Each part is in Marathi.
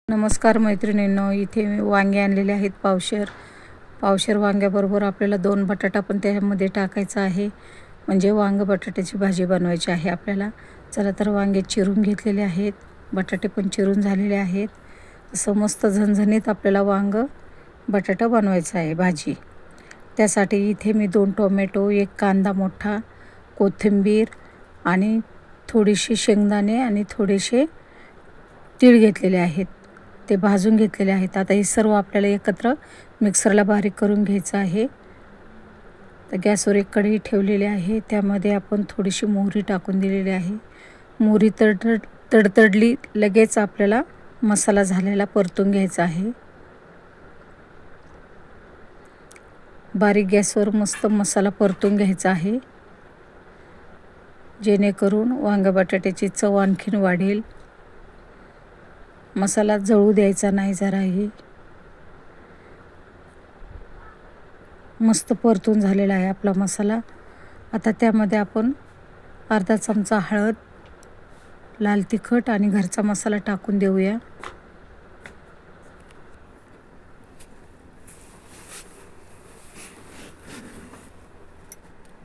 नमस्कार मैत्रिणींनो, इथे मी वांगे आणलेले आहेत पावशेर वांग्याबरोबर आपल्याला 2 बटाटा पण त्यामध्ये टाकायचा आहे, म्हणजे वांग बटाट्याची भाजी बनवायची आहे आपल्याला. चला तर वांगे चिरून घेतलेले आहेत, बटाटे पण चिरून झालेले आहेत. असं मस्त झणझणीत आपल्याला वांग बटाटा बनवायचा आहे भाजी. त्यासाठी इथे मी 2 टोमॅटो, 1 कांदा मोठा, कोथिंबीर आणि थोडीशी शेंगदाणे आणि थोडेसे तीळ घेतलेले आहेत. ते भाजून घेतलेले आहेत. आता हे सर्व आपल्याला एकत्र मिक्सरला बारीक करून घ्यायचं आहे. तर गॅसवर एक कढई ठेवलेली आहे, त्यामध्ये आपण थोडीशी मोहरी टाकून दिलेली आहे. मोहरी तडतडली लगेच आपल्याला मसाला झालेला परतून घ्यायचा आहे. बारीक गॅसवर मस्त मसाला परतून घ्यायचा आहे, जेणेकरून वांगा बटाट्याची चव आणखीन वाढेल. मसाला जळू द्यायचा नाही जराही. मस्त परतून झालेला आहे आपला मसाला. आता त्यामध्ये आपण अर्धा चमचा हळद, लाल तिखट आणि घरचा मसाला टाकून देऊया.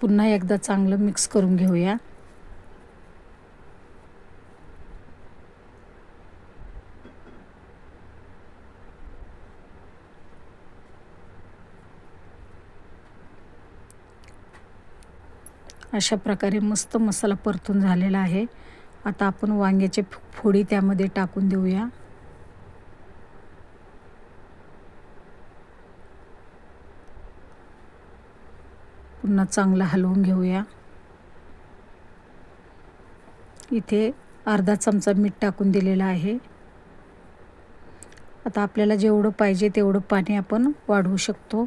पुन्हा एकदा चांगलं मिक्स करून घेऊया. अशा प्रकारे मस्त मसाला परतून झालेला आहे. आता आपण वांग्याची फोडी त्यामध्ये टाकून देऊया. पुन्हा चांगलं हलवून घेऊया. इथे अर्धा चमचा मीठ टाकून दिलेलं आहे. आता आपल्याला जेवढं पाहिजे तेवढं पाणी आपण वाढवू शकतो.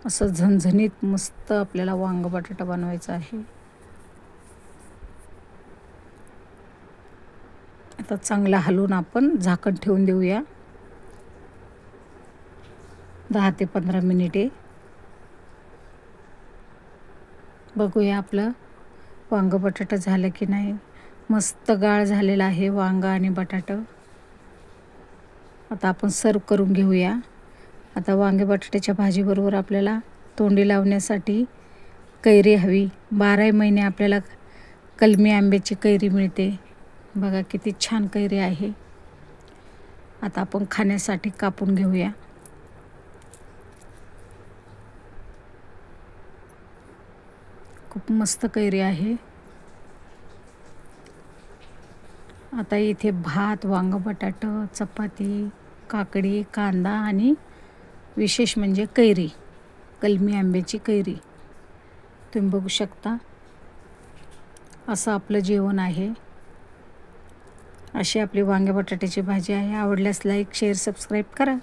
असं झणझणीत मस्त आपल्याला वांग बटाटा बनवायचा आहे. आता चांगला हलवून आपण झाकण ठेवून देऊया 10 ते 15 मिनिटे. बघूया आपलं वांग बटाटा झालं की नाही. मस्त गाळ झालेला आहे वांग आणि बटाटा. आता आपण सर्व करून घेऊया. आता वांगे बटाट्याच्या भाजीबरोबर आपल्याला तोंडी लावण्यासाठी कैरी हवी. 12 महिने आपल्याला कलमी आंब्याची कैरी मिळते. बघा किती छान कैरी आहे. आता आपण खाण्यासाठी कापून घेऊया. खूप मस्त कैरी आहे. आता इथे भात, वांग बटाटा, चपाती, काकडी, कांदा आणि विशेष म्हणजे कैरी, कलमी आंब्याची कैरी तुम्ही बघू शकता. असं आपलं जेवण आहे. अशी आपली वांगे बटाट्याची भाजी आहे. आवडल्यास लाईक, शेअर, सबस्क्राईब करा.